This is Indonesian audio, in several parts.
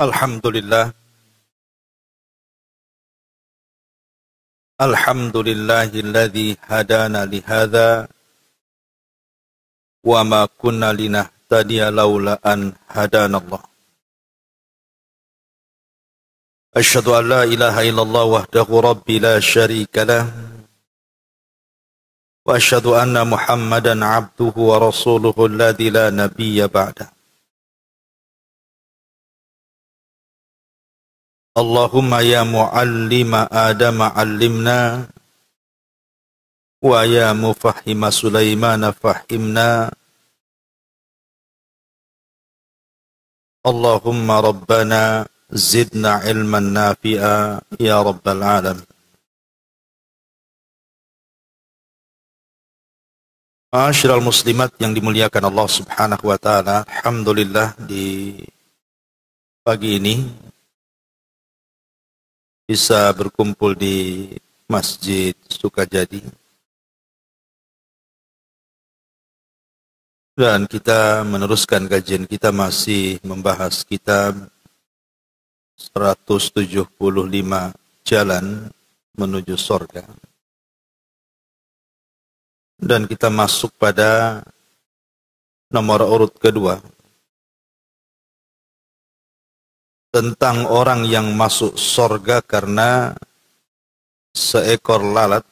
Alhamdulillah. Alhamdulillahilladzi hadana lihadza wa ma kunna linahtadiya laula an hadanallah. Asyhadu an la ilaha illallah wahdahu rabbi la syarika lah wa asyhadu anna Muhammadan abduhu wa rasuluhu alladzi la nabiyya ba'dah. Allahumma ya muallima Adam allimna wa ya mufahhima Sulaiman fahimna. Allahumma rabbana zidna ilman nafi'a ya rabbal alamin. Ma'asyiral muslimat yang dimuliakan Allah Subhanahu wa taala, alhamdulillah di pagi ini bisa berkumpul di Masjid Sukajadi dan kita meneruskan kajian kita, masih membahas kitab 175 jalan menuju surga, dan kita masuk pada nomor urut kedua tentang orang yang masuk surga karena seekor lalat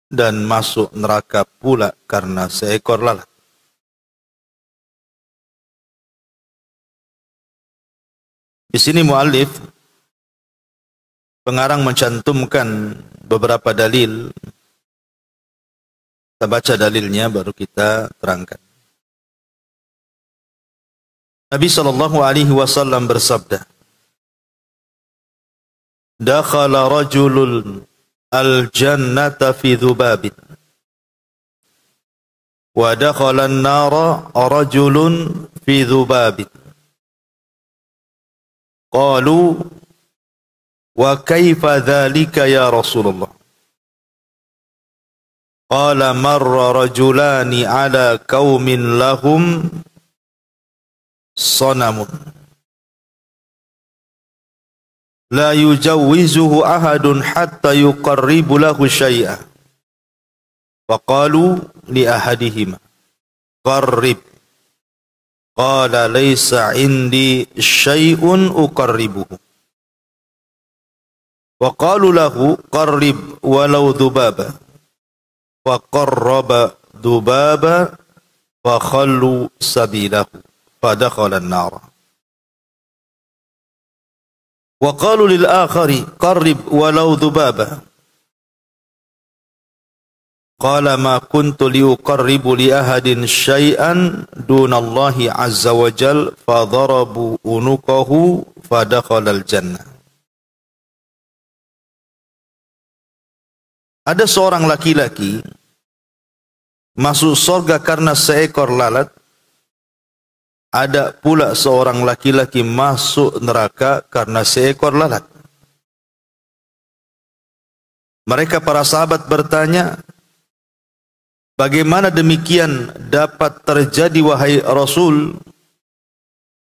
dan masuk neraka pula karena seekor lalat. Di sini muallif pengarang mencantumkan beberapa dalil. Kita baca dalilnya baru kita terangkan. Nabi sallallahu alaihi wasallam bersabda, "Dakhala rajulun al-jannata fi dhubabin wa dakhala an-nara rajulun fi dhubabin. Qalu wa kaifa dhalika ya Rasulullah? Qala marra rajulani ala qaumin lahum sanamun la yujawwizuhu ahadun hatta yuqarribu lahu syai'a. Faqalu li ahadihima qarrib. Qala laysa indi syai'un uqarribuhu. Wa qalu lahu qarrib walau dhubaba. Fa qarraba dhubaba fa khallu sabilahu. Fadakhala an-nar. Wa qalu lil akhari qarrib walau dhubaba. Qala ma kuntu liuqarribu li ahadin syai'an dunallahi azza wa jal fadarabu unuqahu fadakhala al-jannah. Ada seorang laki-laki masuk surga karena seekor lalat. Ada pula seorang laki-laki masuk neraka karena seekor lalat. Mereka para sahabat bertanya, bagaimana demikian dapat terjadi wahai Rasul?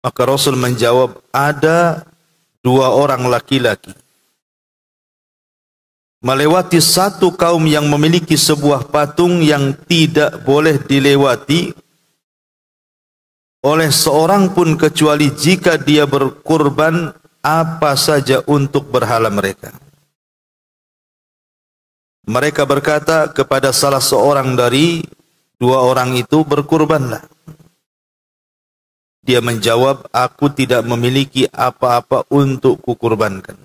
Maka Rasul menjawab, ada dua orang laki-laki melewati satu kaum yang memiliki sebuah patung yang tidak boleh dilewati oleh seorang pun kecuali jika dia berkurban apa saja untuk berhala mereka. Mereka berkata kepada salah seorang dari dua orang itu, berkurbanlah. Dia menjawab, aku tidak memiliki apa-apa untuk kukurbankan.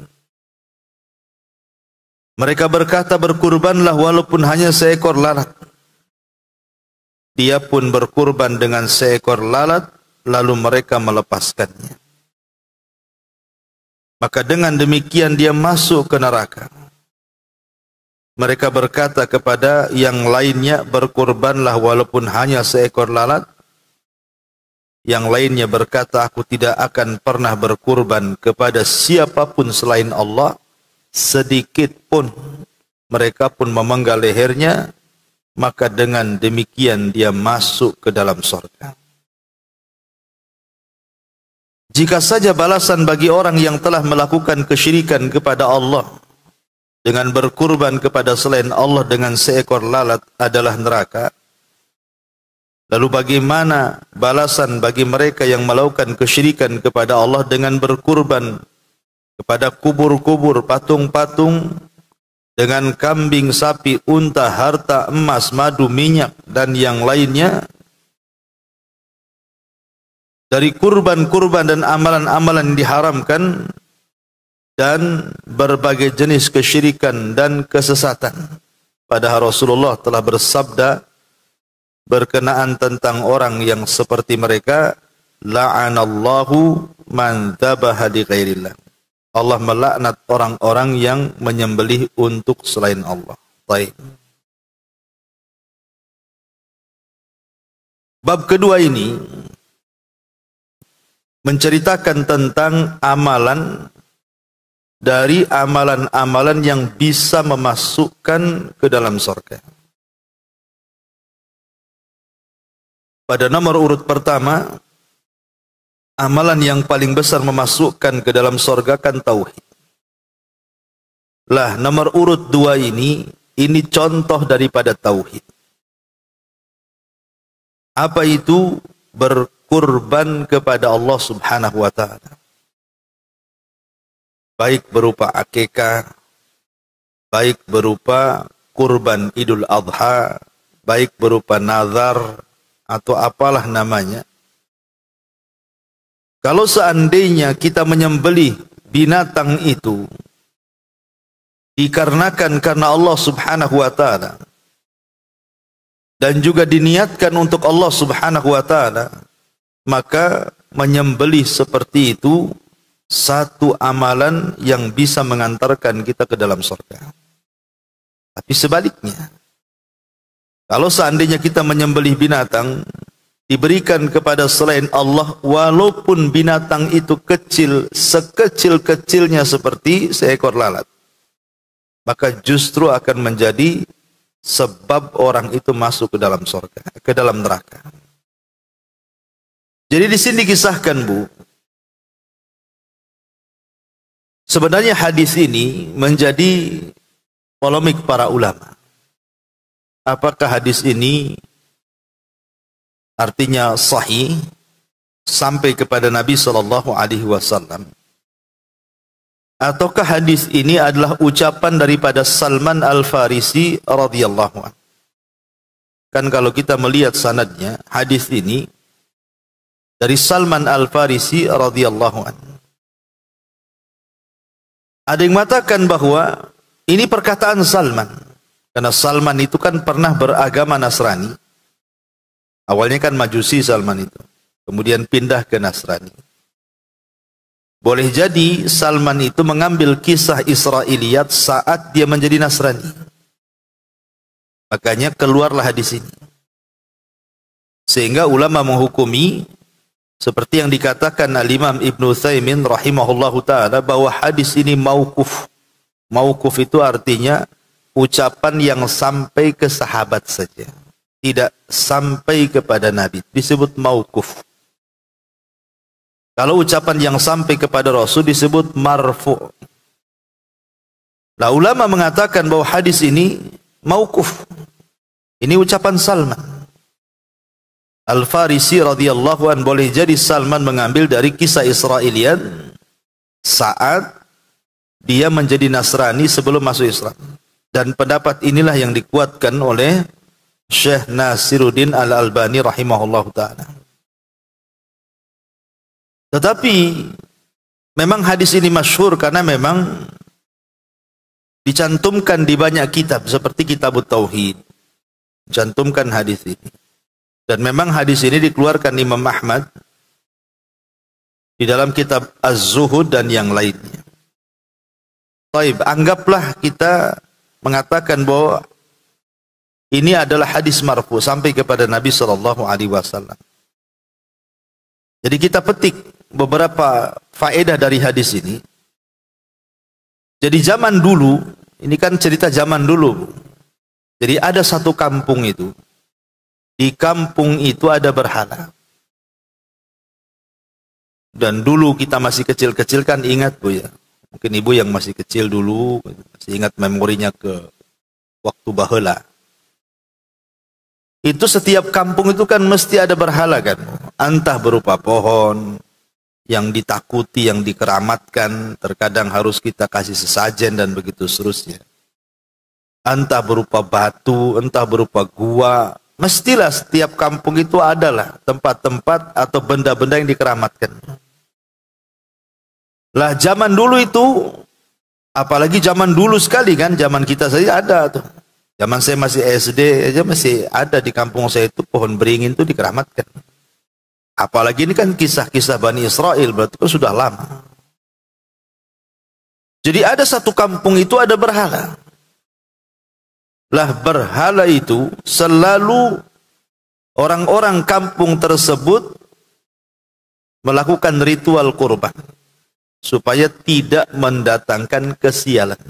Mereka berkata, berkurbanlah walaupun hanya seekor lalat. Dia pun berkurban dengan seekor lalat, lalu mereka melepaskannya. Maka dengan demikian dia masuk ke neraka. Mereka berkata kepada yang lainnya, berkurbanlah walaupun hanya seekor lalat. Yang lainnya berkata, aku tidak akan pernah berkurban kepada siapapun selain Allah, sedikit pun. Mereka pun memenggal lehernya. Maka dengan demikian dia masuk ke dalam surga. Jika saja balasan bagi orang yang telah melakukan kesyirikan kepada Allah dengan berkurban kepada selain Allah dengan seekor lalat adalah neraka, lalu bagaimana balasan bagi mereka yang melakukan kesyirikan kepada Allah dengan berkurban kepada kubur-kubur, patung-patung, dengan kambing, sapi, unta, harta, emas, madu, minyak, dan yang lainnya dari kurban-kurban dan amalan-amalan yang diharamkan dan berbagai jenis kesyirikan dan kesesatan. Padahal Rasulullah telah bersabda berkenaan tentang orang yang seperti mereka, la'anallahu man dzabaha li ghairillah. Allah melaknat orang-orang yang menyembelih untuk selain Allah. Baik. Bab kedua ini menceritakan tentang amalan dari amalan-amalan yang bisa memasukkan ke dalam surga. Pada nomor urut pertama, amalan yang paling besar memasukkan ke dalam surga kan tauhid. Lah, nomor urut 2 ini contoh daripada tauhid. Apa itu? Berkurban kepada Allah Subhanahu wa taala. Baik berupa akikah, baik berupa kurban Idul Adha, baik berupa nazar atau apalah namanya. Kalau seandainya kita menyembelih binatang itu dikarenakan karena Allah Subhanahu wa taala dan juga diniatkan untuk Allah Subhanahu wa taala, maka menyembelih seperti itu satu amalan yang bisa mengantarkan kita ke dalam surga. Tapi sebaliknya, kalau seandainya kita menyembelih binatang diberikan kepada selain Allah, walaupun binatang itu kecil, sekecil-kecilnya seperti seekor lalat, maka justru akan menjadi sebab orang itu masuk ke dalam surga, ke dalam neraka. Jadi di sini dikisahkan, Bu, sebenarnya hadis ini menjadi polemik para ulama. Apakah hadis ini artinya sahih sampai kepada Nabi SAW, ataukah hadis ini adalah ucapan daripada Salman Al-Farisi radhiyallahu anhu? Kan kalau kita melihat sanadnya, hadis ini dari Salman Al-Farisi radhiyallahu anhu. Ada yang mengatakan bahwa ini perkataan Salman, karena Salman itu kan pernah beragama Nasrani. Awalnya kan Majusi Salman itu, kemudian pindah ke Nasrani. Boleh jadi Salman itu mengambil kisah Israiliyat saat dia menjadi Nasrani. Makanya keluarlah hadis ini. Sehingga ulama menghukumi seperti yang dikatakan Al-Imam Ibnu Utsaimin rahimahullahu taala bahwa hadis ini mauquf. Mauquf itu artinya ucapan yang sampai ke sahabat saja, tidak sampai kepada Nabi, disebut mauquf. Kalau ucapan yang sampai kepada Rasul disebut marfu'. Lah ulama mengatakan bahwa hadis ini mauquf. Ini ucapan Salman Al-Farisi radhiyallahu an. Boleh jadi Salman mengambil dari kisah Israiliyat saat dia menjadi Nasrani sebelum masuk Islam. Dan pendapat inilah yang dikuatkan oleh Syekh Nasiruddin Al-Albani rahimahullahu ta'ala. Tetapi memang hadis ini masyhur karena memang dicantumkan di banyak kitab seperti Kitab Tauhid. Cantumkan hadis ini. Dan memang hadis ini dikeluarkan Imam Ahmad di dalam kitab Az-Zuhud dan yang lainnya. Baik, anggaplah kita mengatakan bahwa ini adalah hadis marfu sampai kepada Nabi SAW. Jadi kita petik beberapa faedah dari hadis ini. Jadi zaman dulu, ini kan cerita zaman dulu. Jadi ada satu kampung itu. Di kampung itu ada berhala. Dan dulu kita masih kecil-kecil kan, ingat Bu ya. Mungkin ibu yang masih kecil dulu masih ingat memorinya ke waktu baheula. Itu setiap kampung itu kan mesti ada berhala kan. Entah berupa pohon yang ditakuti, yang dikeramatkan, terkadang harus kita kasih sesajen dan begitu seterusnya. Entah berupa batu, entah berupa gua, mestilah setiap kampung itu adalah tempat-tempat atau benda-benda yang dikeramatkan. Lah zaman dulu itu, apalagi zaman dulu sekali kan, zaman kita saja ada tuh. Zaman saya masih SD aja masih ada di kampung saya itu pohon beringin itu dikeramatkan. Apalagi ini kan kisah-kisah Bani Israel, berarti itu sudah lama. Jadi ada satu kampung itu ada berhala. Lah berhala itu selalu orang-orang kampung tersebut melakukan ritual kurban supaya tidak mendatangkan kesialan.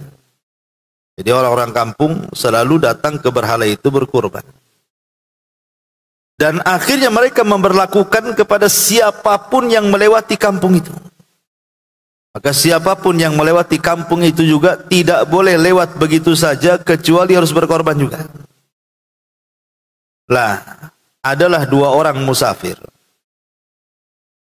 Jadi orang-orang kampung selalu datang ke berhala itu berkurban. Dan akhirnya mereka memberlakukan kepada siapapun yang melewati kampung itu. Maka siapapun yang melewati kampung itu juga tidak boleh lewat begitu saja kecuali harus berkorban juga. Lah, adalah dua orang musafir.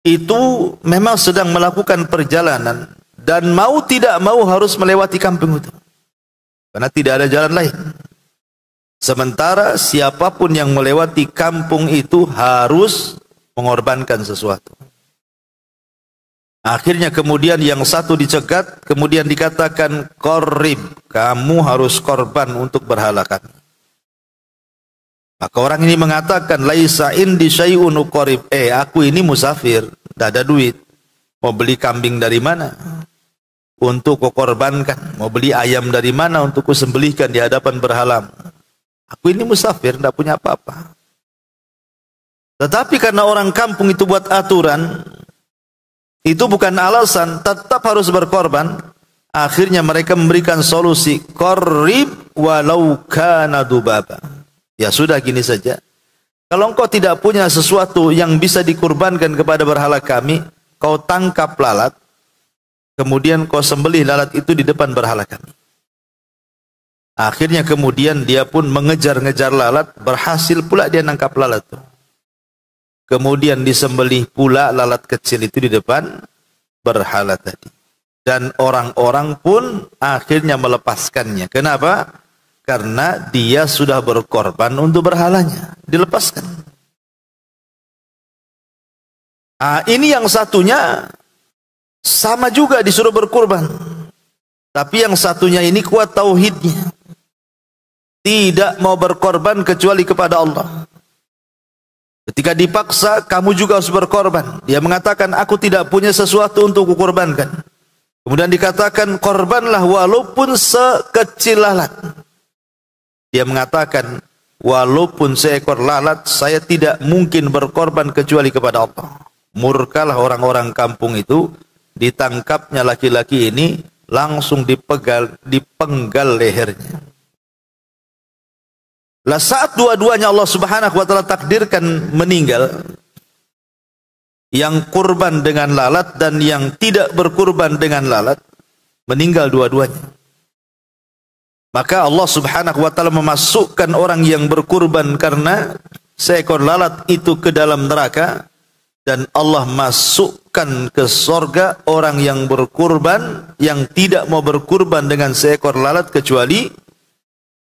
Itu memang sedang melakukan perjalanan dan mau tidak mau harus melewati kampung itu. Karena tidak ada jalan lain. Sementara siapapun yang melewati kampung itu harus mengorbankan sesuatu. Akhirnya kemudian yang satu dicegat, kemudian dikatakan qorrib, kamu harus korban untuk berhala kami. Maka orang ini mengatakan laisa indi syai'un uqarib, aku ini musafir, tidak ada duit. Mau beli kambing dari mana untuk kau korbankan? Mau beli ayam dari mana untuk kau sembelihkan di hadapan berhala? Aku ini musafir, tidak punya apa-apa. Tetapi karena orang kampung itu buat aturan, itu bukan alasan, tetap harus berkorban. Akhirnya mereka memberikan solusi, qarrib walau kana dubaba. Ya sudah gini saja. Kalau engkau tidak punya sesuatu yang bisa dikurbankan kepada berhala kami, kau tangkap lalat, kemudian kau sembelih lalat itu di depan berhala kami. Akhirnya kemudian dia pun mengejar-ngejar lalat, berhasil pula dia nangkap lalat itu. Kemudian disembelih pula lalat kecil itu di depan berhala tadi. Dan orang-orang pun akhirnya melepaskannya. Kenapa? Karena dia sudah berkorban untuk berhalanya. Dilepaskan. Ini yang satunya sama juga disuruh berkorban. Tapi yang satunya ini kuat tauhidnya. Tidak mau berkorban kecuali kepada Allah. Ketika dipaksa, kamu juga harus berkorban. Dia mengatakan, aku tidak punya sesuatu untuk kukorbankan. Kemudian dikatakan, korbanlah walaupun sekecil lalat. Dia mengatakan, walaupun seekor lalat, saya tidak mungkin berkorban kecuali kepada Allah. Murkalah orang-orang kampung itu, ditangkapnya laki-laki ini, langsung dipenggal lehernya. Lah saat dua-duanya Allah Subhanahu wa taala takdirkan meninggal, yang kurban dengan lalat dan yang tidak berkurban dengan lalat, meninggal dua-duanya. Maka Allah Subhanahu wa taala memasukkan orang yang berkurban karena seekor lalat itu ke dalam neraka, dan Allah masukkan ke sorga orang yang berkurban, yang tidak mau berkurban dengan seekor lalat kecuali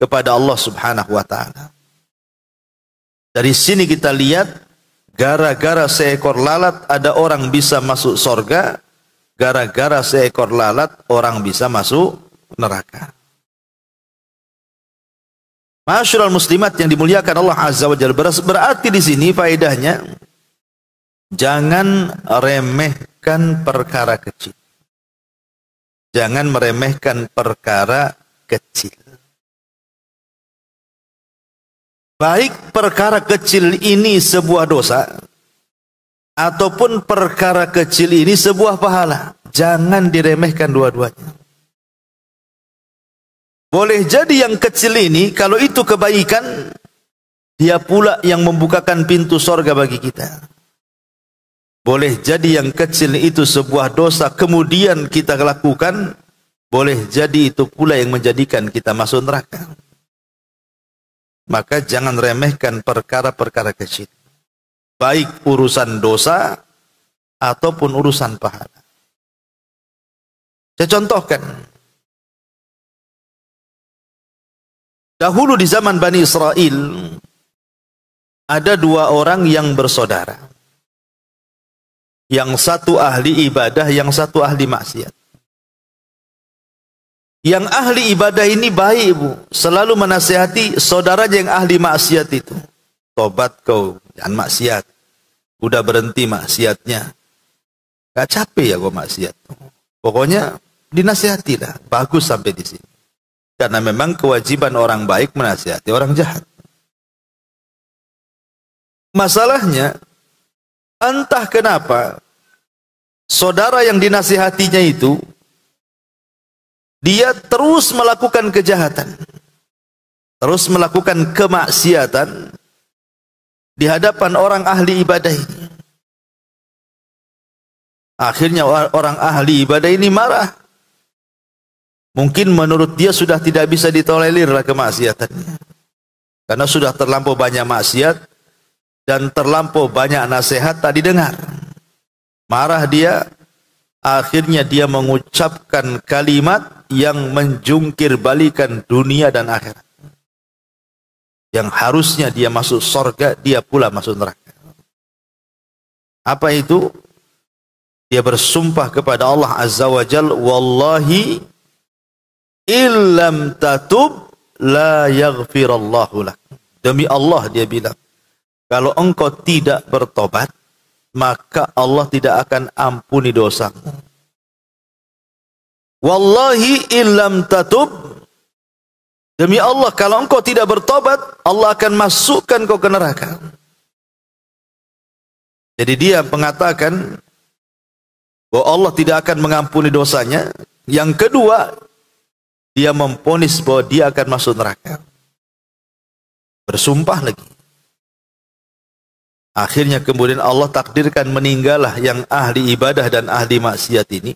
kepada Allah Subhanahu wa taala. Dari sini kita lihat, gara-gara seekor lalat ada orang bisa masuk sorga, gara-gara seekor lalat orang bisa masuk neraka. Ma'asyiral muslimat yang dimuliakan Allah Azza wa Jalla, berarti di sini faedahnya jangan remehkan perkara kecil. Jangan meremehkan perkara kecil. Baik perkara kecil ini sebuah dosa, ataupun perkara kecil ini sebuah pahala. Jangan diremehkan dua-duanya. Boleh jadi yang kecil ini, kalau itu kebaikan, dia pula yang membukakan pintu sorga bagi kita. Boleh jadi yang kecil itu sebuah dosa kemudian kita lakukan, boleh jadi itu pula yang menjadikan kita masuk neraka. Maka jangan remehkan perkara-perkara kecil, baik urusan dosa ataupun urusan pahala. Saya contohkan. Dahulu di zaman Bani Israel ada dua orang yang bersaudara. Yang satu ahli ibadah, yang satu ahli maksiat. Yang ahli ibadah ini baik, Bu, selalu menasihati saudaranya yang ahli maksiat itu. Tobat kau, jangan maksiat. Udah berhenti maksiatnya. Gak capek ya kau maksiat. Pokoknya dinasihatilah, bagus sampai di sini. Karena memang kewajiban orang baik menasihati orang jahat. Masalahnya, entah kenapa saudara yang dinasihatinya itu dia terus melakukan kejahatan, terus melakukan kemaksiatan di hadapan orang ahli ibadah ini. Akhirnya orang ahli ibadah ini marah. Mungkin menurut dia sudah tidak bisa ditolerir kemaksiatannya, karena sudah terlampau banyak maksiat dan terlampau banyak nasihat tak didengar. Marah dia, akhirnya dia mengucapkan kalimat yang menjungkir balikan dunia dan akhirat. Yang harusnya dia masuk surga, dia pula masuk neraka. Apa itu? Dia bersumpah kepada Allah Azza wa Jal, wallahi illam tatub la yaghfirallahu lak. Demi Allah dia bilang, kalau engkau tidak bertobat, maka Allah tidak akan ampuni dosamu. Wallahi illam tatub, demi Allah kalau engkau tidak bertobat, Allah akan masukkan kau ke neraka. Jadi dia mengatakan bahwa Allah tidak akan mengampuni dosanya. Yang kedua, dia memvonis bahwa dia akan masuk neraka. Bersumpah lagi. Akhirnya kemudian Allah takdirkan meninggallah yang ahli ibadah dan ahli maksiat ini.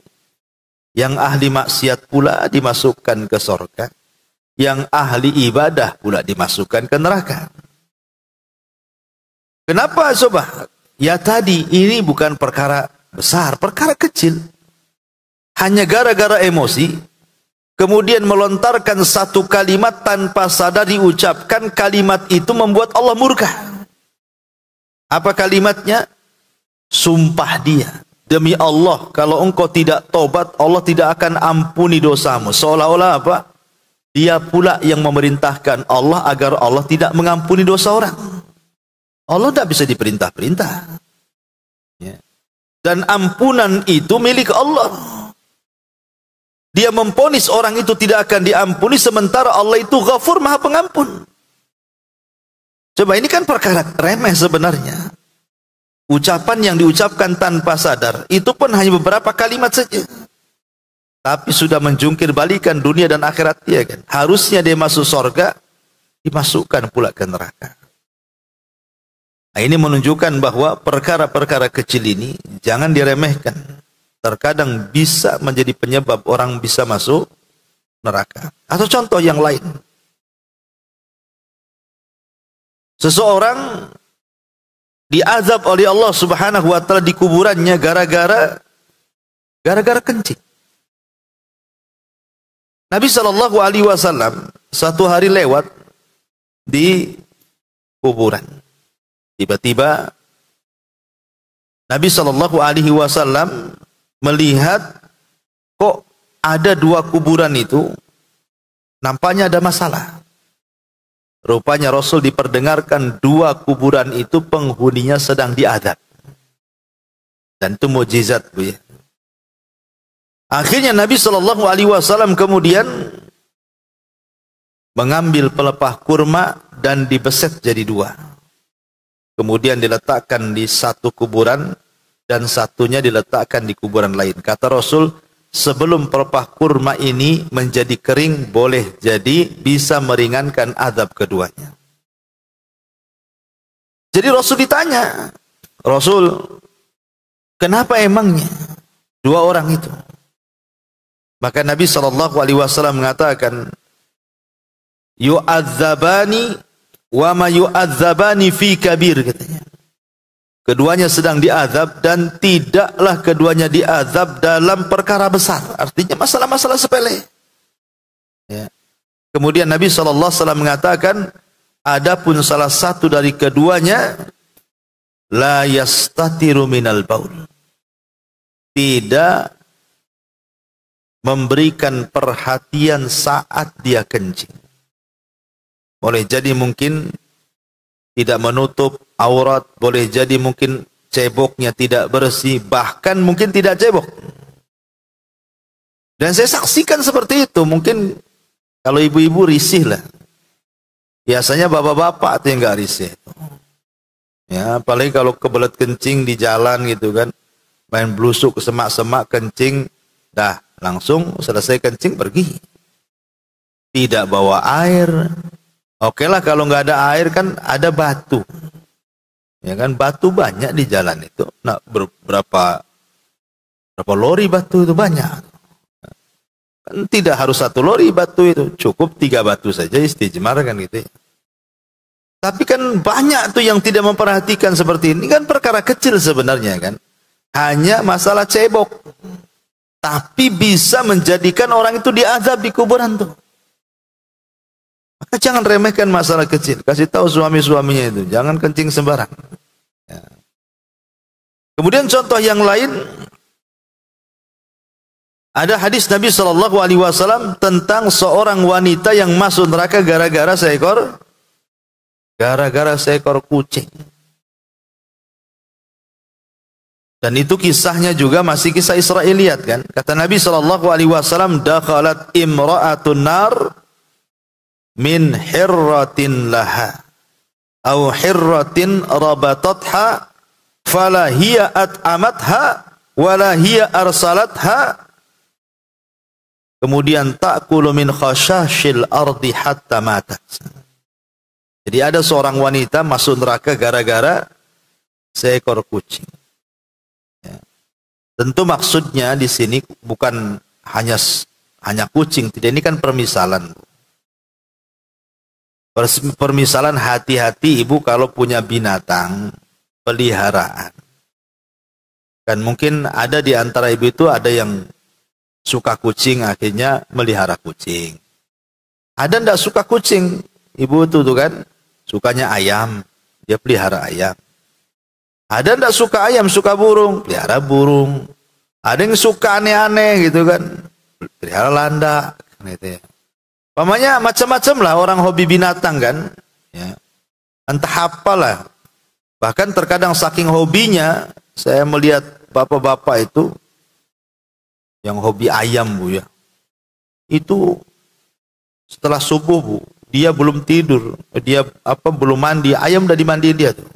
Yang ahli maksiat pula dimasukkan ke surga. Yang ahli ibadah pula dimasukkan ke neraka. Kenapa coba? Ya tadi ini bukan perkara besar, perkara kecil. Hanya gara-gara emosi, kemudian melontarkan satu kalimat tanpa sadar diucapkan, kalimat itu membuat Allah murka. Apa kalimatnya? Sumpah dia, demi Allah kalau engkau tidak tobat, Allah tidak akan ampuni dosamu. Seolah-olah apa? Dia pula yang memerintahkan Allah agar Allah tidak mengampuni dosa orang. Allah tidak bisa diperintah-perintah. Ya. Dan ampunan itu milik Allah. Dia memvonis orang itu tidak akan diampuni, sementara Allah itu Ghafur, Maha Pengampun. Coba, ini kan perkara remeh sebenarnya. Ucapan yang diucapkan tanpa sadar, itu pun hanya beberapa kalimat saja. Tapi sudah menjungkir balikan dunia dan akhirat dia kan. Harusnya dia masuk surga, dimasukkan pula ke neraka. Nah, ini menunjukkan bahwa perkara-perkara kecil ini jangan diremehkan. Terkadang bisa menjadi penyebab orang bisa masuk neraka. Atau contoh yang lain. Seseorang diazab oleh Allah Subhanahu wa taala di kuburannya gara-gara kencing. Nabi sallallahu alaihi wasallam satu hari lewat di kuburan. Tiba-tiba Nabi sallallahu alaihi wasallam melihat kok ada dua kuburan itu nampaknya ada masalah. Rupanya Rasul diperdengarkan dua kuburan itu penghuninya sedang diazab. Dan itu mukjizat, Bu ya. Akhirnya Nabi sallallahu alaihi wasallam kemudian mengambil pelepah kurma dan dibeset jadi dua. Kemudian diletakkan di satu kuburan dan satunya diletakkan di kuburan lain. Kata Rasul, sebelum pelepah kurma ini menjadi kering, boleh jadi bisa meringankan azab keduanya. Jadi Rasul ditanya, Rasul, Kenapa emangnya dua orang itu? Maka Nabi SAW mengatakan, yu'adzabani wa ma yu'adzabani fi kabir, katanya. Keduanya sedang diazab dan tidaklah keduanya diazab dalam perkara besar. Artinya masalah-masalah sepele. Ya. Kemudian Nabi SAW mengatakan, adapun salah satu dari keduanya la yastatiru minal baul, tidak memberikan perhatian saat dia kencing. Boleh jadi mungkin tidak menutup aurat, boleh jadi mungkin ceboknya tidak bersih, bahkan mungkin tidak cebok. Dan saya saksikan seperti itu. Mungkin kalau ibu-ibu risih lah. Biasanya bapak-bapak itu yang nggak risih. Ya, apalagi kalau kebelet kencing di jalan gitu kan, main blusuk ke semak-semak kencing, dah langsung selesai kencing pergi. Tidak bawa air. Oke lah kalau nggak ada air kan ada batu. Ya kan, batu banyak di jalan itu. Nah, berapa lori batu itu banyak. Kan tidak harus 1 lori batu itu, cukup 3 batu saja istijmar kan gitu ya. Tapi kan banyak tuh yang tidak memperhatikan seperti ini. Kan perkara kecil sebenarnya kan. Hanya masalah cebok. Tapi bisa menjadikan orang itu diazab di kuburan tuh. Maka jangan remehkan masalah kecil. Kasih tahu suami-suaminya itu, jangan kencing sembarang. Ya. Kemudian contoh yang lain, ada hadis Nabi SAW tentang seorang wanita yang masuk neraka gara-gara seekor kucing. Dan itu kisahnya juga masih kisah Israiliyat kan. Kata Nabi SAW, dakhalat imra'atun nar min hirratin laha aw hirratin rabatatha fala hiya at'amatha wala hiya arsalatha, kemudian ta'kulu min khashashil ardi hatta matat. Jadi ada seorang wanita masuk neraka gara-gara seekor kucing. Ya. Tentu maksudnya di sini bukan hanya kucing, tidak, ini kan permisalan. Permisalan, hati-hati ibu kalau punya binatang peliharaan. Kan mungkin ada di antara ibu itu ada yang suka kucing, akhirnya melihara kucing. Ada ndak suka kucing, ibu itu tuh kan sukanya ayam, dia pelihara ayam. Ada ndak suka ayam, suka burung, pelihara burung. Ada yang suka aneh-aneh gitu kan, pelihara landak gitu ya. Pamanya macam-macam lah orang hobi binatang kan, ya. Entah apalah. Bahkan terkadang saking hobinya, saya melihat bapak-bapak itu yang hobi ayam bu ya. Itu setelah subuh bu, dia belum tidur, dia belum mandi, ayam udah dimandiin dia tuh.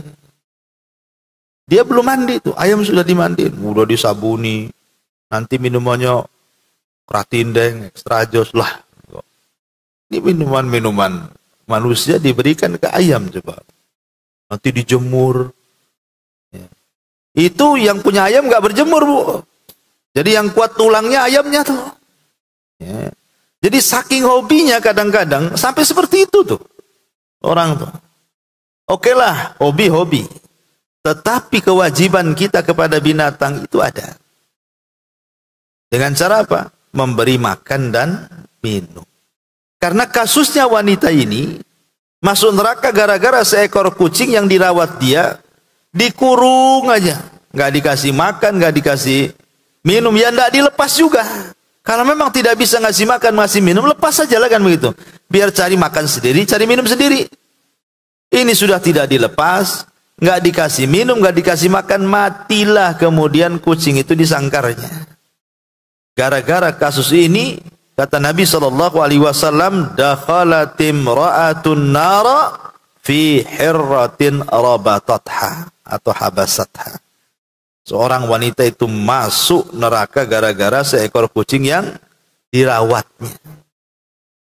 Dia belum mandi tuh, ayam sudah dimandiin, udah disabuni, nanti minumannya Kratindeng, Extra Jos lah. Ini minuman-minuman manusia diberikan ke ayam coba. Nanti dijemur. Ya. Itu yang punya ayam nggak berjemur bu. Jadi yang kuat tulangnya ayamnya tuh. Ya. Jadi saking hobinya kadang-kadang sampai seperti itu tuh orang tuh. Oke lah, hobi-hobi. Tetapi kewajiban kita kepada binatang itu ada. Dengan cara apa? Memberi makan dan minum. Karena kasusnya wanita ini masuk neraka gara-gara seekor kucing yang dirawat dia, dikurung aja, nggak dikasih makan, nggak dikasih minum, ya nggak dilepas juga. Kalau memang tidak bisa ngasih makan, ngasih minum, lepas saja lah kan begitu. Biar cari makan sendiri, cari minum sendiri. Ini sudah tidak dilepas, nggak dikasih minum, nggak dikasih makan, matilah kemudian kucing itu di sangkarnya. Gara-gara kasus ini, kata Nabi SAW, dakhalat imra'atun nara fi hirratin rabatatha atau habasatha. Seorang wanita itu masuk neraka gara-gara seekor kucing yang dirawatnya.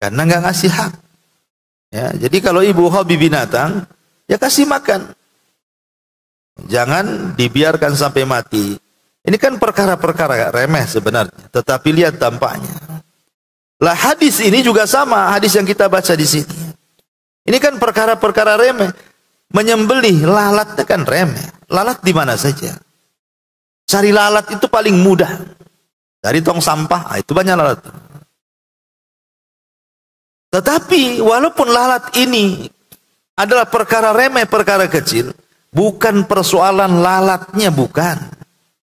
Karena nggak ngasih hak. Ya, jadi kalau ibu hobi binatang, ya kasih makan. Jangan dibiarkan sampai mati. Ini kan perkara-perkara remeh sebenarnya, tetapi lihat dampaknya. Lah hadis ini juga sama, hadis yang kita baca di sini. Ini kan perkara-perkara remeh. Menyembelih lalatnya kan remeh. Lalat di mana saja. Cari lalat itu paling mudah. Dari tong sampah, itu banyak lalat. Tetapi walaupun lalat ini adalah perkara remeh, perkara kecil, bukan persoalan lalatnya, bukan.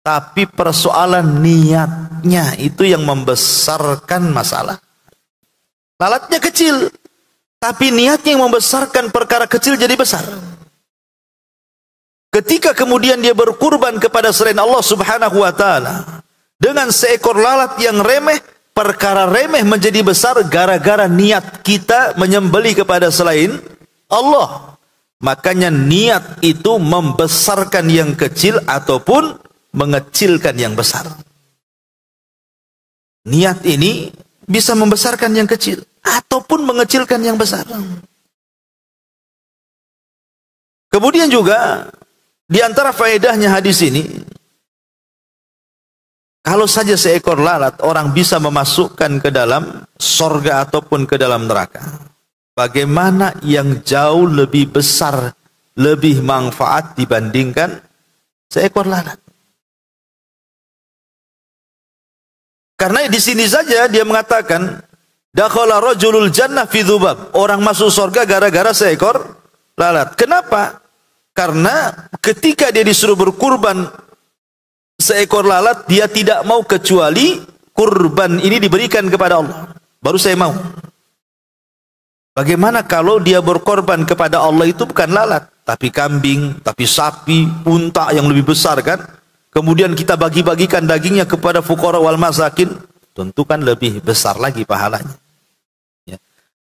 Tapi persoalan niatnya itu yang membesarkan masalah. Lalatnya kecil, tapi niatnya yang membesarkan perkara kecil jadi besar. Ketika kemudian dia berkurban kepada selain Allah Subhanahu wa taala dengan seekor lalat yang remeh, perkara remeh menjadi besar gara-gara niat kita menyembelih kepada selain Allah. Makanya niat itu membesarkan yang kecil ataupun mengecilkan yang besar. Niat ini bisa membesarkan yang kecil ataupun mengecilkan yang besar. Kemudian juga di antara faedahnya hadis ini, kalau saja seekor lalat orang bisa memasukkan ke dalam sorga ataupun ke dalam neraka, bagaimana yang jauh lebih besar, lebih manfaat dibandingkan seekor lalat. Karena di sini saja dia mengatakan, dakhala rajulul jannah fi dzubab. Orang masuk surga gara-gara seekor lalat. Kenapa? Karena ketika dia disuruh berkurban seekor lalat, dia tidak mau kecuali kurban ini diberikan kepada Allah. Baru saya mau. Bagaimana kalau dia berkorban kepada Allah itu bukan lalat, tapi kambing, tapi sapi, unta yang lebih besar kan? Kemudian kita bagi-bagikan dagingnya kepada fuqara wal masakin, tentu kan lebih besar lagi pahalanya. Ya.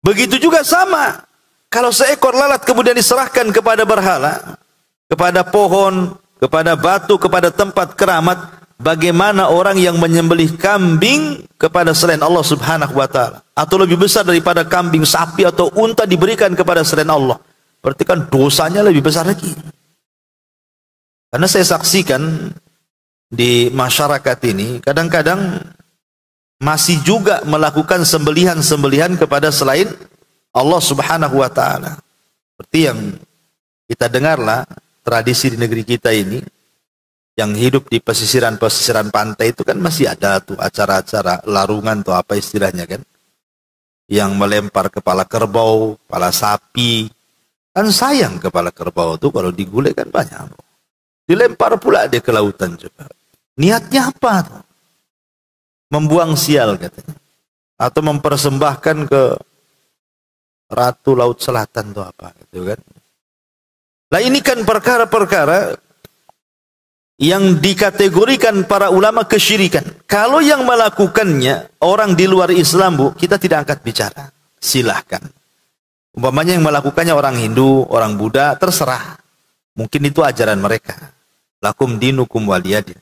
Begitu juga sama, kalau seekor lalat kemudian diserahkan kepada berhala, kepada pohon, kepada batu, kepada tempat keramat, bagaimana orang yang menyembelih kambing kepada selain Allah Subhanahu wa taala, atau lebih besar daripada kambing, sapi atau unta diberikan kepada selain Allah, berarti kan dosanya lebih besar lagi. Karena saya saksikan di masyarakat ini kadang-kadang masih juga melakukan sembelihan-sembelihan kepada selain Allah Subhanahu wa taala. Seperti yang kita dengarlah tradisi di negeri kita ini, yang hidup di pesisiran-pesisiran pantai itu kan masih ada tuh acara-acara larungan tuh apa istilahnya kan, yang melempar kepala kerbau, kepala sapi. Kan sayang kepala kerbau tuh kalau digulai kan banyak. Dilempar pula dia ke lautan juga. Niatnya apa tuh? Membuang sial katanya. Atau mempersembahkan ke Ratu Laut Selatan tuh apa gitu kan. Nah ini kan perkara-perkara yang dikategorikan para ulama kesyirikan. Kalau yang melakukannya orang di luar Islam, Bu, kita tidak angkat bicara. Silahkan. Umpamanya yang melakukannya orang Hindu, orang Buddha, terserah. Mungkin itu ajaran mereka. Lakum dinukum waliyadin.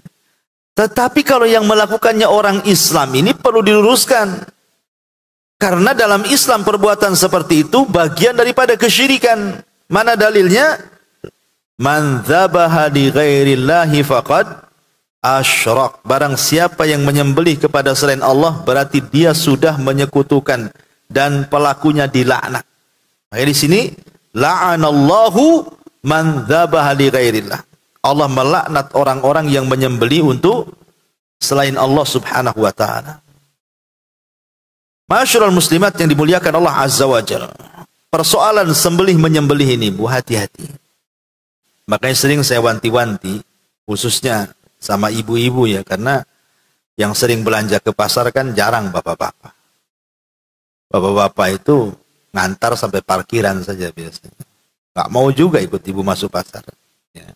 Tetapi kalau yang melakukannya orang Islam ini perlu diluruskan. Karena dalam Islam perbuatan seperti itu bagian daripada kesyirikan. Mana dalilnya? Man dzabaha li ghairillahi faqad asyrak. Barang siapa yang menyembelih kepada selain Allah, berarti dia sudah menyekutukan dan pelakunya dilaknat. Maka di sini la'anallahu man dzabaha li ghairillah. Allah melaknat orang-orang yang menyembelih untuk selain Allah Subhanahu wa taala. Masyarul muslimat yang dimuliakan Allah Azza wa Jalla. Persoalan sembelih menyembelih ini, Bu, hati-hati. Makanya sering saya wanti-wanti, khususnya sama ibu-ibu ya, karena yang sering belanja ke pasar kan jarang bapak-bapak. Bapak-bapak itu ngantar sampai parkiran saja biasanya. Nggak mau juga ikut ibu masuk pasar. Ya.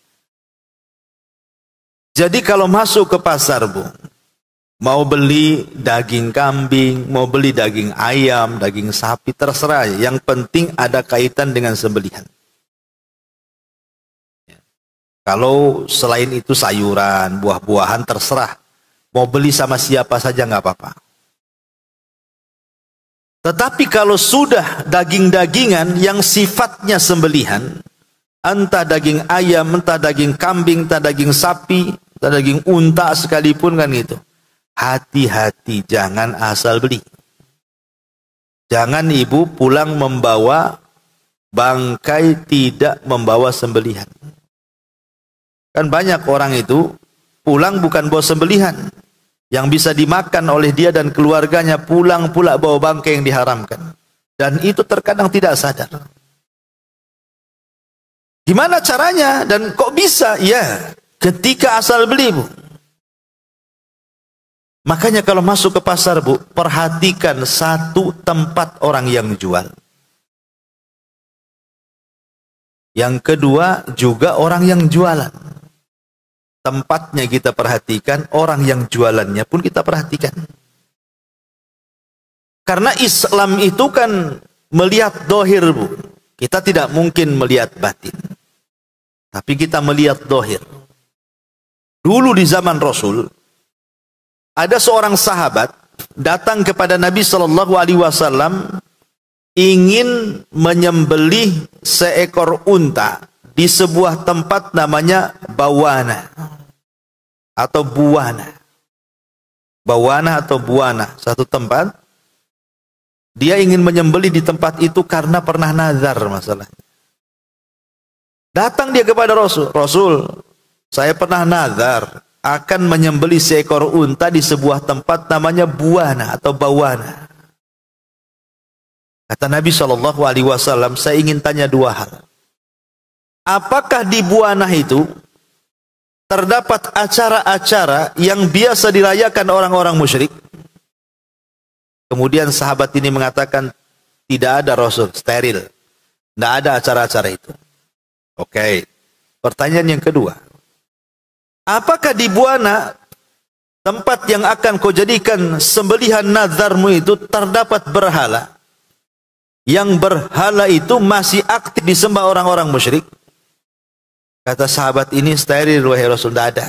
Jadi kalau masuk ke pasar, Bu, mau beli daging kambing, mau beli daging ayam, daging sapi, terserah. Yang penting ada kaitan dengan sembelihan. Ya. Kalau selain itu sayuran, buah-buahan, terserah. Mau beli sama siapa saja nggak apa-apa. Tetapi kalau sudah daging-dagingan yang sifatnya sembelihan, entah daging ayam, entah daging kambing, entah daging sapi, atau daging unta sekalipun kan gitu. Hati-hati, jangan asal beli. Jangan ibu pulang membawa bangkai tidak membawa sembelihan. Kan banyak orang itu pulang bukan bawa sembelihan yang bisa dimakan oleh dia dan keluarganya, pulang pula bawa bangkai yang diharamkan. Dan itu terkadang tidak sadar. Gimana caranya dan kok bisa? Ya, ketika asal beli, Bu. Makanya kalau masuk ke pasar, Bu, perhatikan satu tempat orang yang jual. Yang kedua juga orang yang jualan. Tempatnya kita perhatikan, orang yang jualannya pun kita perhatikan. Karena Islam itu kan melihat dohir, Bu. Kita tidak mungkin melihat batin. Tapi kita melihat dohir. Dulu di zaman Rasul, ada seorang sahabat datang kepada Nabi SAW ingin menyembelih seekor unta di sebuah tempat namanya Bawana atau Buwana. Bawana atau Buwana, satu tempat. Dia ingin menyembelih di tempat itu karena pernah nazar masalahnya. Datang dia kepada Rasul. Rasul, saya pernah nazar akan menyembelih seekor unta di sebuah tempat namanya Buwana atau Bawana. Kata Nabi SAW, saya ingin tanya dua hal. Apakah di Buwana itu terdapat acara-acara yang biasa dirayakan orang-orang musyrik? Kemudian sahabat ini mengatakan, tidak ada Rasul, steril. Tidak ada acara-acara itu. Oke. Pertanyaan yang kedua. Apakah di Buwana, tempat yang akan kau jadikan sembelihan nazarmu itu, terdapat berhala? Yang berhala itu masih aktif disembah orang-orang musyrik? Kata sahabat ini, steril wahai Rasul, tidak ada.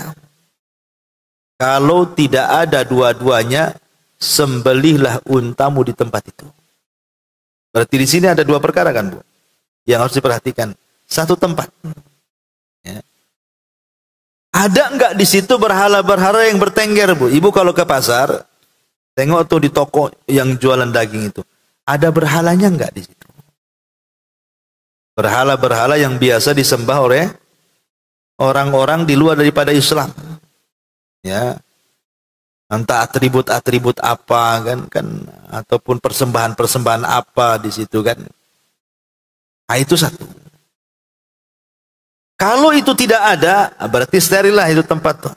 Kalau tidak ada dua-duanya, sembelihlah untamu di tempat itu. Berarti di sini ada dua perkara kan, Bu, yang harus diperhatikan. Satu tempat. Ya. Ada enggak di situ berhala-berhala yang bertengger, Bu? Ibu kalau ke pasar, tengok tuh di toko yang jualan daging itu, ada berhalanya enggak di situ? Berhala-berhala yang biasa disembah oleh orang-orang di luar daripada Islam. Ya. Entah atribut-atribut apa kan ataupun persembahan-persembahan apa di situ kan. Nah, itu satu. Kalau itu tidak ada, berarti steril lah itu tempat tuh.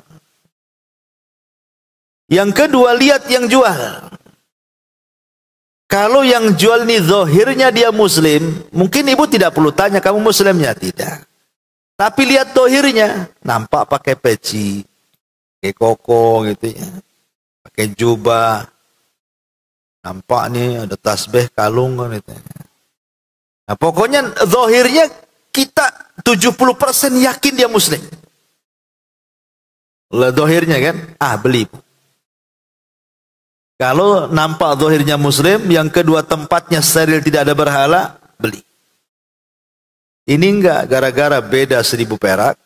Yang kedua, lihat yang jual. Kalau yang jual ini zahirnya dia muslim, mungkin ibu tidak perlu tanya kamu muslimnya, tidak. Tapi lihat zahirnya, nampak pakai peci, pakai koko gitu ya. Pakai jubah. Nampak nih ada tasbih, kalung gitu. Nah, pokoknya zahirnya kita 70% yakin dia muslim. Lah zahirnya kan, beli. Kalau nampak zahirnya muslim, yang kedua tempatnya steril tidak ada berhala, beli. Ini enggak gara-gara beda 1.000 perak.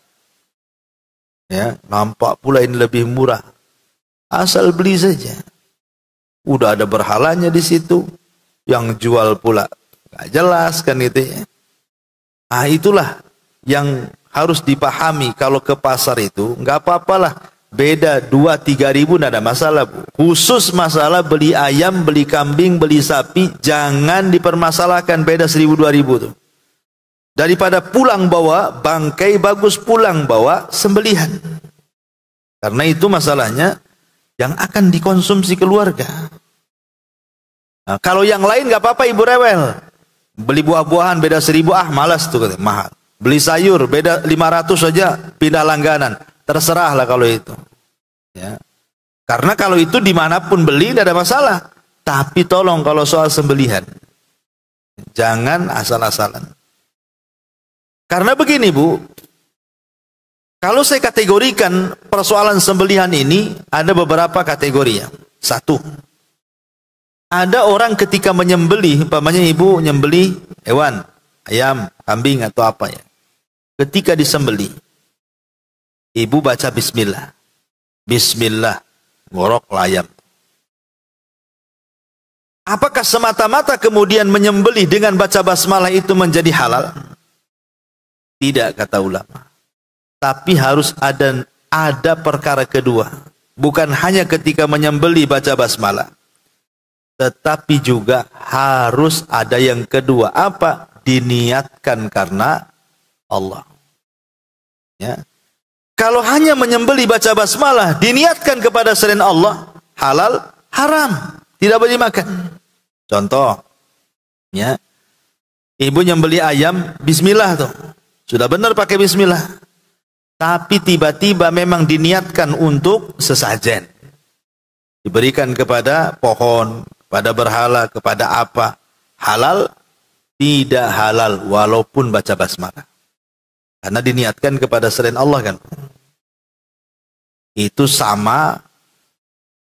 Ya, nampak pula ini lebih murah. Asal beli saja. Udah ada berhalanya di situ, yang jual pula enggak jelas kan itu ya. Ah, itulah yang harus dipahami kalau ke pasar itu, enggak apa-apalah beda 2-3 ribu tidak ada masalah, Bu. Khusus masalah beli ayam, beli kambing, beli sapi, jangan dipermasalahkan beda 1.000-2.000 tuh. Daripada pulang bawa bangkai, bagus pulang bawa sembelihan. Karena itu masalahnya yang akan dikonsumsi keluarga. Nah, kalau yang lain enggak apa-apa ibu rewel. Beli buah-buahan beda 1.000, malas tuh katanya, mahal. Beli sayur beda 500 saja, pindah langganan. Terserahlah kalau itu. Ya. Karena kalau itu dimanapun beli tidak ada masalah. Tapi tolong kalau soal sembelihan, jangan asal-asalan. Karena begini, Bu, kalau saya kategorikan persoalan sembelihan ini ada beberapa kategori ya. Satu, ada orang ketika menyembelih, umpamanya ibu nyembelih hewan, ayam, kambing atau apa ya. Ketika disembelih, ibu baca bismillah. Bismillah, ngorok layam. Apakah semata-mata kemudian menyembelih dengan baca basmalah itu menjadi halal? Tidak, kata ulama. Tapi harus ada perkara kedua. Bukan hanya ketika menyembelih baca basmalah, tetapi juga harus ada yang kedua. Apa? Diniatkan karena Allah. Ya. Kalau hanya menyembelih baca basmalah diniatkan kepada selain Allah, halal, haram, tidak boleh dimakan. Contoh, ya, ibu nyembelih ayam, bismillah tuh, sudah benar pakai bismillah. Tapi tiba-tiba memang diniatkan untuk sesajen, diberikan kepada pohon, kepada berhala, kepada apa, halal, tidak halal walaupun baca basmalah. Karena diniatkan kepada selain Allah kan. Itu sama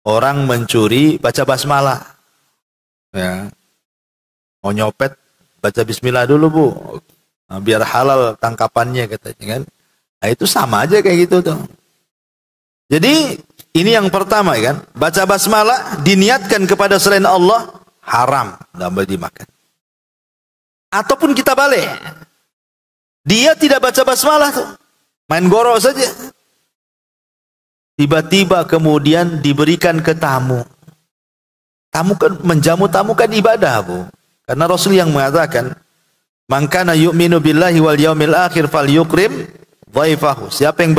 orang mencuri baca basmalah. Ya. Mau nyopet baca bismillah dulu, Bu. Nah, biar halal tangkapannya katanya kan. Nah, itu sama aja kayak gitu tuh. Jadi ini yang pertama kan, baca basmalah diniatkan kepada selain Allah haram, enggak boleh dimakan. Ataupun kita balik. Dia tidak baca basmalah tuh. Main goro saja. Tiba-tiba kemudian diberikan ke tamu. Tamu kan, menjamu tamu kan ibadah, Bu. Karena Rasul yang mengatakan, "Man kana yu'minu billahi wal yaumil akhir falyukrim dhaifahu." Siapa yang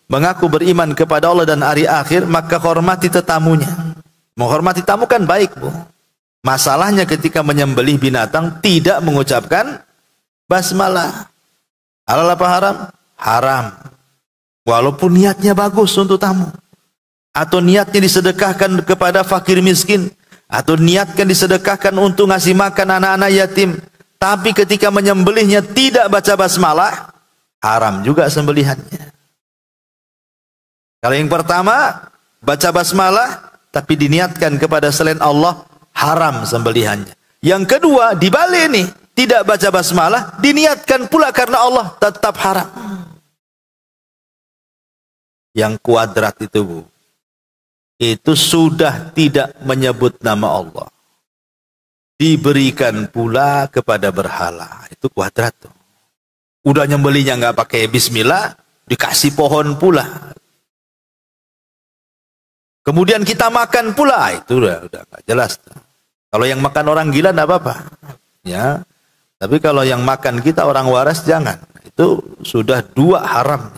mengaku beriman kepada Allah dan hari akhir, maka hormati tetamunya. Menghormati tamu kan baik, Bu. Masalahnya ketika menyembelih binatang tidak mengucapkan basmalah. Halal apa haram? Haram. Walaupun niatnya bagus untuk tamu. Atau niatnya disedekahkan kepada fakir miskin. Atau niatkan disedekahkan untuk ngasih makan anak-anak yatim. Tapi ketika menyembelihnya tidak baca basmalah, haram juga sembelihannya. Kalau yang pertama, baca basmalah, tapi diniatkan kepada selain Allah, haram sembelihannya. Yang kedua, dibalik nih, tidak baca basmalah, diniatkan pula karena Allah, tetap haram. Yang kuadrat itu, Bu, itu sudah tidak menyebut nama Allah, diberikan pula kepada berhala. Itu kuadrat tuh. Udah nyembelihnya nggak pakai bismillah, dikasih pohon pula. Kemudian kita makan pula, itu udah nggak jelas tuh. Kalau yang makan orang gila nggak apa-apa, ya. Tapi kalau yang makan kita orang waras jangan. Itu sudah dua haram.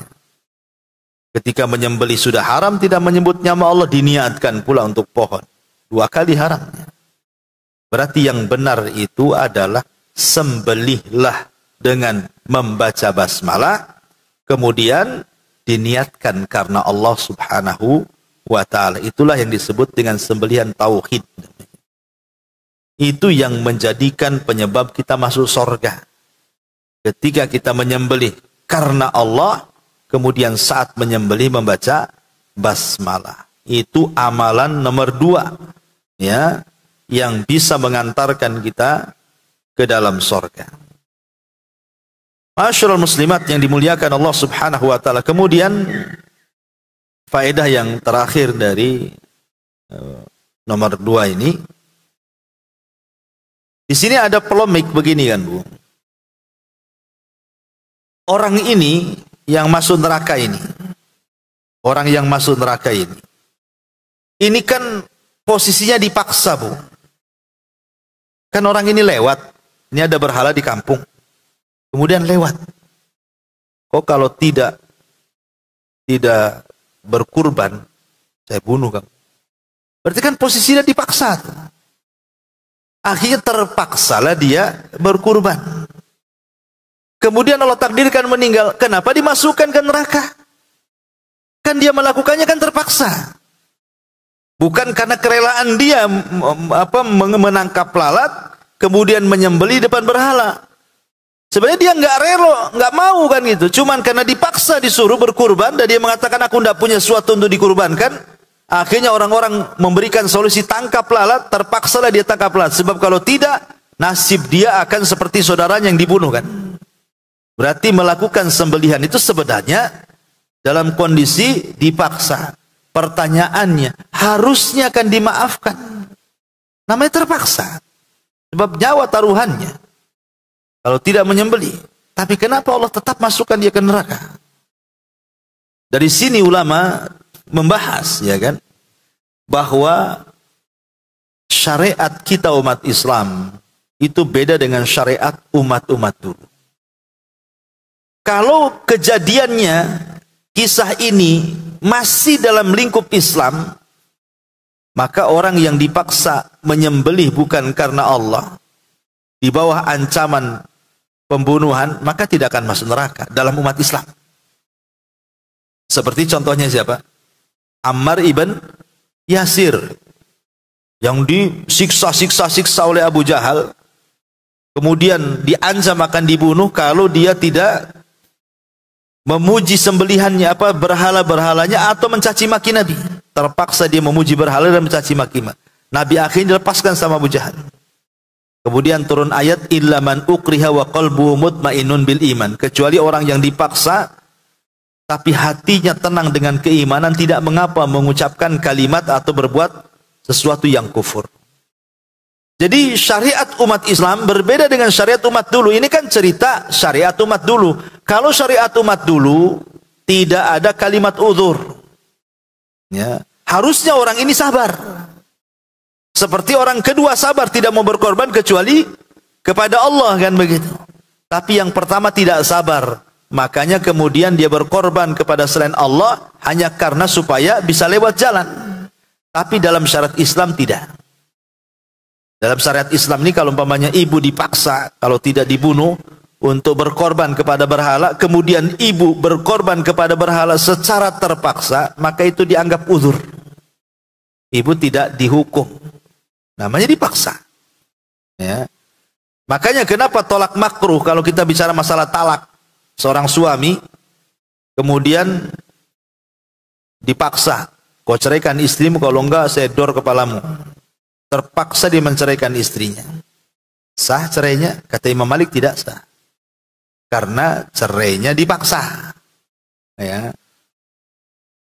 Ketika menyembelih sudah haram, tidak menyebut nama Allah, diniatkan pula untuk pohon. Dua kali haramnya. Berarti yang benar itu adalah sembelihlah dengan membaca basmalah, kemudian diniatkan karena Allah Subhanahu wa ta'ala. Itulah yang disebut dengan sembelihan tauhid. Itu yang menjadikan penyebab kita masuk surga. Ketika kita menyembelih karena Allah, kemudian saat menyembelih membaca basmalah. Itu amalan nomor 2, ya, yang bisa mengantarkan kita ke dalam surga. Masyaallah muslimat yang dimuliakan Allah Subhanahu wa taala. Kemudian faedah yang terakhir dari nomor 2 ini. Di sini ada polemik begini kan, Bu. Orang ini yang masuk neraka ini, orang yang masuk neraka ini kan posisinya dipaksa, Bu. Kan orang ini lewat, ini ada berhala di kampung, kemudian lewat. Kok kalau tidak berkurban, saya bunuh kamu. Berarti kan posisinya dipaksa. Akhirnya terpaksalah dia berkurban. Kemudian Allah takdirkan meninggal. Kenapa dimasukkan ke neraka? Kan dia melakukannya kan terpaksa. Bukan karena kerelaan dia menangkap lalat, kemudian menyembelih depan berhala. Sebenarnya dia nggak rela, nggak mau kan gitu. Cuman karena dipaksa disuruh berkurban dan dia mengatakan aku nggak punya sesuatu untuk dikurbankan. Akhirnya orang-orang memberikan solusi tangkap lalat, terpaksalah dia tangkap lalat. Sebab kalau tidak, nasib dia akan seperti saudaranya yang dibunuh kan. Berarti melakukan sembelihan itu sebenarnya dalam kondisi dipaksa. pertanyaannya harusnya akan dimaafkan. Namanya terpaksa. Sebab nyawa taruhannya. Kalau tidak menyembelih. Tapi kenapa Allah tetap masukkan dia ke neraka? Dari sini ulama membahas, ya kan, bahwa syariat kita umat Islam itu beda dengan syariat umat-umat dulu. Kalau kejadiannya, kisah ini masih dalam lingkup Islam, maka orang yang dipaksa menyembelih bukan karena Allah, di bawah ancaman pembunuhan, maka tidak akan masuk neraka dalam umat Islam. Seperti contohnya siapa? Ammar ibn Yasir, yang disiksa oleh Abu Jahal, kemudian diancam akan dibunuh kalau dia tidak memuji sembelihannya, berhala-berhalanya, atau mencaci maki Nabi. Terpaksa dia memuji berhala dan mencaci maki Nabi. Akhirnya dilepaskan sama Abu Jahal. Kemudian turun ayat illa man ukriha wa qalbuhu mutmainnun bil iman, kecuali orang yang dipaksa tapi hatinya tenang dengan keimanan, tidak mengapa mengucapkan kalimat atau berbuat sesuatu yang kufur. Jadi syariat umat Islam berbeda dengan syariat umat dulu. Ini kan cerita syariat umat dulu. Kalau syariat umat dulu tidak ada kalimat uzur, ya, harusnya orang ini sabar. Seperti orang kedua sabar, tidak mau berkorban kecuali kepada Allah, kan begitu. Tapi yang pertama tidak sabar, makanya kemudian dia berkorban kepada selain Allah hanya karena supaya bisa lewat jalan. Tapi dalam syariat Islam tidak. Dalam syariat Islam ini kalau umpamanya ibu dipaksa, kalau tidak dibunuh, untuk berkorban kepada berhala, kemudian ibu berkorban kepada berhala secara terpaksa, maka itu dianggap uzur. Ibu tidak dihukum. Namanya dipaksa. Ya. Makanya kenapa tolak makruh kalau kita bicara masalah talak. Seorang suami kemudian dipaksa, kau ceraikan istrimu, kalau enggak saya dor kepalamu. Terpaksa dia menceraikan istrinya. Sah cerainya? Kata Imam Malik tidak sah. Karena cerainya dipaksa. Ya.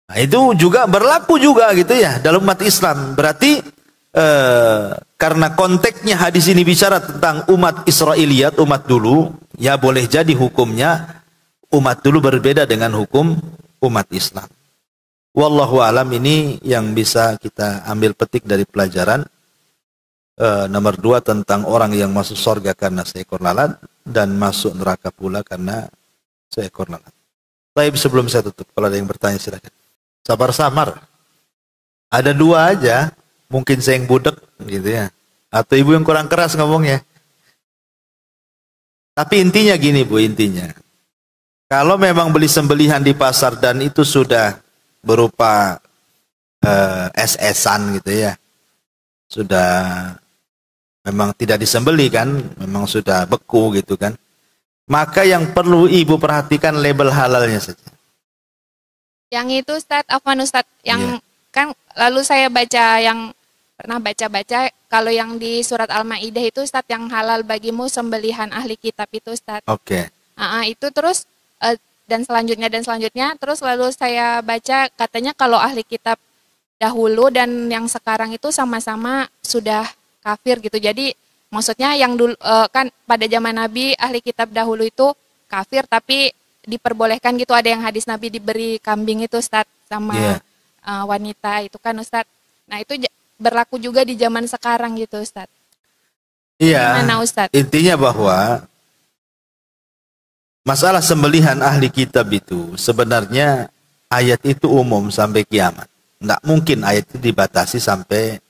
Nah, itu juga berlaku juga gitu ya dalam umat Islam. Berarti karena konteksnya hadis ini bicara tentang umat Israiliyat, umat dulu, ya boleh jadi hukumnya umat dulu berbeda dengan hukum umat Islam. Wallahu alam, ini yang bisa kita ambil petik dari pelajaran. Nomor 2 tentang orang yang masuk surga karena seekor lalat dan masuk neraka pula karena seekor lalat. Baik, sebelum saya tutup, kalau ada yang bertanya silakan. Sabar samar. Ada 2 aja, mungkin saya yang budek gitu ya, atau ibu yang kurang keras ngomongnya. Tapi intinya gini Bu, intinya kalau memang beli sembelihan di pasar dan itu sudah berupa es-esan gitu ya, sudah memang tidak disembeli kan, memang sudah beku gitu kan, maka yang perlu ibu perhatikan label halalnya saja. Yang itu Ustadz, Afwan Ustadz, yang kan lalu saya baca, yang pernah baca-baca, kalau yang di surat Al-Maidah itu Ustadz, yang halal bagimu sembelihan ahli kitab itu Ustadz. Oke. Itu terus dan selanjutnya terus lalu saya baca katanya kalau ahli kitab dahulu dan yang sekarang itu sama-sama sudah kafir gitu. Jadi maksudnya yang dulu kan pada zaman Nabi ahli kitab dahulu itu kafir tapi diperbolehkan gitu, ada yang hadis Nabi diberi kambing itu Ustadz sama wanita itu kan Ustadz. Nah itu berlaku juga di zaman sekarang gitu Ustadz. Iya. Gimana Ustadz? Intinya bahwa masalah sembelihan ahli kitab itu sebenarnya ayat itu umum sampai kiamat. Nggak mungkin ayat itu dibatasi sampai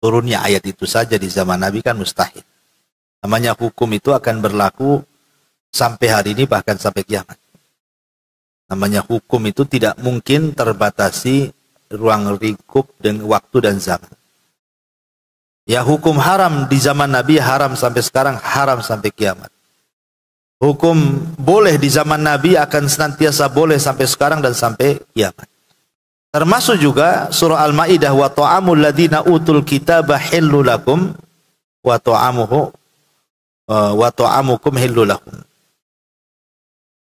turunnya ayat itu saja di zaman Nabi, kan mustahil. Namanya hukum itu akan berlaku sampai hari ini bahkan sampai kiamat. Namanya hukum itu tidak mungkin terbatasi ruang lingkup dan waktu dan zaman. Ya hukum haram di zaman Nabi haram sampai sekarang, haram sampai kiamat. Hukum boleh di zaman Nabi akan senantiasa boleh sampai sekarang dan sampai kiamat. Termasuk juga surah Al-Maidah, wa ta'amul ladzina utul kitaba hillu lakum wa ta'amuhu wa ta'amukum hillu lakum.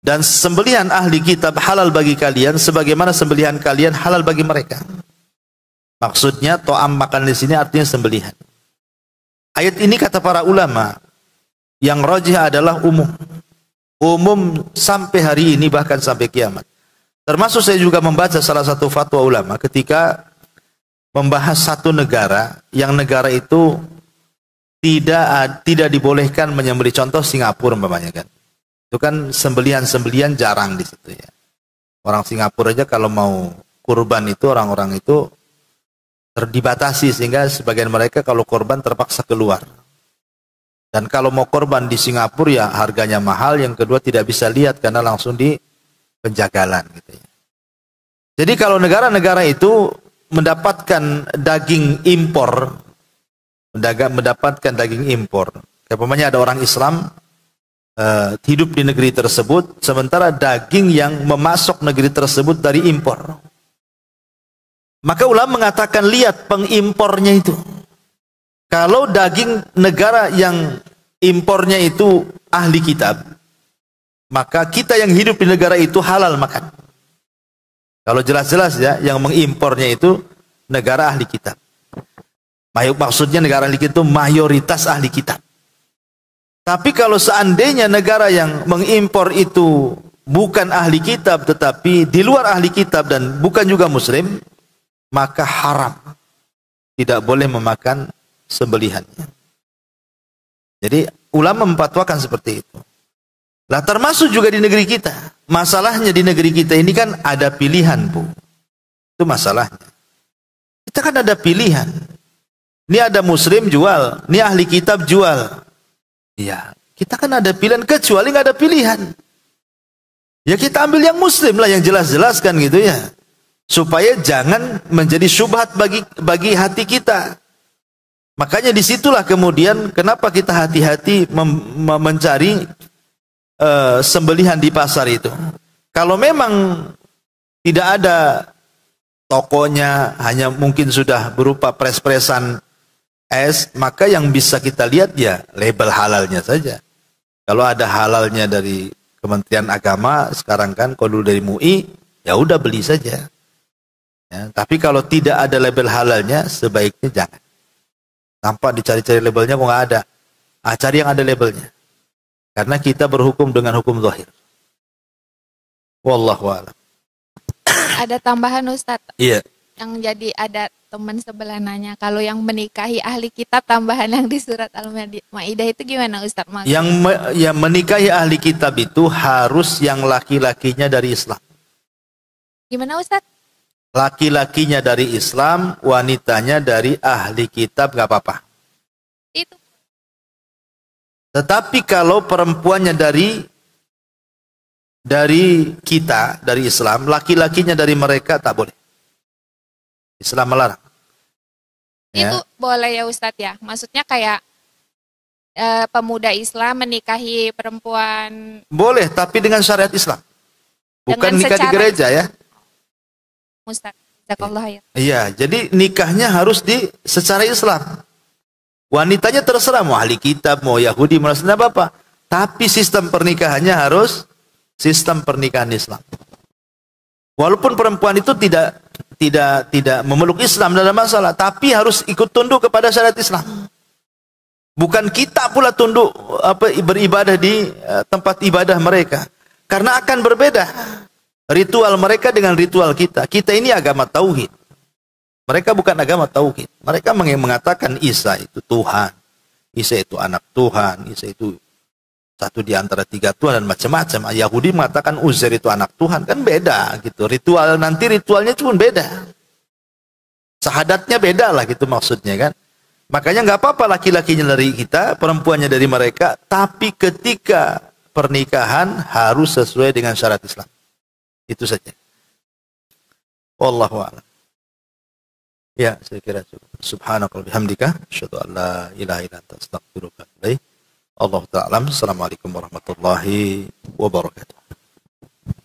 Dan sembelihan ahli kitab halal bagi kalian sebagaimana sembelihan kalian halal bagi mereka. Maksudnya to'am makan di sini artinya sembelihan. Ayat ini kata para ulama yang rajih adalah umum. Umum sampai hari ini bahkan sampai kiamat. Termasuk saya juga membaca salah satu fatwa ulama ketika membahas satu negara yang negara itu tidak dibolehkan menyembelih, contoh Singapura umpamanya kan. Itu kan sembelihan-sembelihan jarang di situ ya. Orang Singapura aja kalau mau kurban itu orang-orang itu terdibatasi sehingga sebagian mereka kalau kurban terpaksa keluar. Dan kalau mau kurban di Singapura ya harganya mahal, yang kedua tidak bisa lihat karena langsung di penjagalan gitu ya. Jadi kalau negara-negara itu mendapatkan daging impor, mendapatkan daging impor, kayak umpamanya ada orang Islam hidup di negeri tersebut, sementara daging yang memasok negeri tersebut dari impor. Maka ulama mengatakan lihat pengimpornya itu. Kalau daging negara yang impornya itu ahli kitab, maka kita yang hidup di negara itu halal makan. Kalau jelas-jelas ya, yang mengimpornya itu negara ahli kitab. Maksudnya negara ahli kitab itu mayoritas ahli kitab. Tapi kalau seandainya negara yang mengimpor itu bukan ahli kitab tetapi di luar ahli kitab dan bukan juga muslim, maka haram. Tidak boleh memakan sembelihannya. Jadi ulama memfatwakan seperti itu. Lah termasuk juga di negeri kita. Masalahnya di negeri kita ini kan ada pilihan, Bu. Itu masalahnya. Kita kan ada pilihan. Ini ada muslim jual, ini ahli kitab jual. Ya, kita kan ada pilihan, kecuali nggak ada pilihan. Ya kita ambil yang muslim lah, yang jelas-jelas kan gitu ya. Supaya jangan menjadi syubhat bagi hati kita. Makanya disitulah kemudian kenapa kita hati-hati mencari sembelihan di pasar itu. Kalau memang tidak ada tokonya, hanya mungkin sudah berupa pres-presan es, maka yang bisa kita lihat ya label halalnya saja. Kalau ada halalnya dari Kementerian Agama sekarang kan, kalau dulu dari MUI, ya udah beli saja. Ya, tapi kalau tidak ada label halalnya, sebaiknya jangan. Tanpa dicari-cari labelnya, kok nggak ada. Cari yang ada labelnya. Karena kita berhukum dengan hukum zahir. Wallahu a'lam. Ada tambahan Ustadz. Iya. Yang jadi ada teman sebelah nanya, kalau yang menikahi ahli kitab tambahan yang di surat Al-Maidah itu gimana Ustadz? Yang menikahi ahli kitab itu harus yang laki-lakinya dari Islam. Gimana Ustadz? Laki-lakinya dari Islam, wanitanya dari ahli kitab nggak apa-apa. Itu. Tetapi kalau perempuannya dari kita, dari Islam, laki-lakinya dari mereka tak boleh. Islam melarang. Itu boleh ya Ustadz ya? Maksudnya kayak pemuda Islam menikahi perempuan. Boleh, tapi dengan syariat Islam. Bukan nikah di gereja ya. Ustadz, jazakallah ya. Iya, jadi nikahnya harus secara Islam. Wanitanya terserah mau ahli kitab, mau Yahudi, mau Nasrani apa. Tapi sistem pernikahannya harus sistem pernikahan Islam. Walaupun perempuan itu tidak memeluk Islam dalam masalah, tapi harus ikut tunduk kepada syariat Islam. Bukan kita pula tunduk beribadah di tempat ibadah mereka. Karena akan berbeda ritual mereka dengan ritual kita. Kita ini agama tauhid. Mereka bukan agama tauhid. Mereka mengatakan Isa itu Tuhan. Isa itu anak Tuhan. Isa itu satu di antara tiga Tuhan dan macam-macam. Yahudi mengatakan Uzair itu anak Tuhan. Kan beda gitu. Ritualnya pun beda. Sahadatnya beda lah gitu maksudnya kan. Makanya nggak apa-apa laki-lakinya dari kita, perempuannya dari mereka. Tapi ketika pernikahan harus sesuai dengan syarat Islam. Itu saja. Wallahu a'lam. Ya, saya kira cukup. Subhanakallahumma bihamdika asyhadu an la ilaha illa anta astaghfiruka wa atubu ilaik. Allahu ta'ala. Assalamualaikum warahmatullahi wabarakatuh.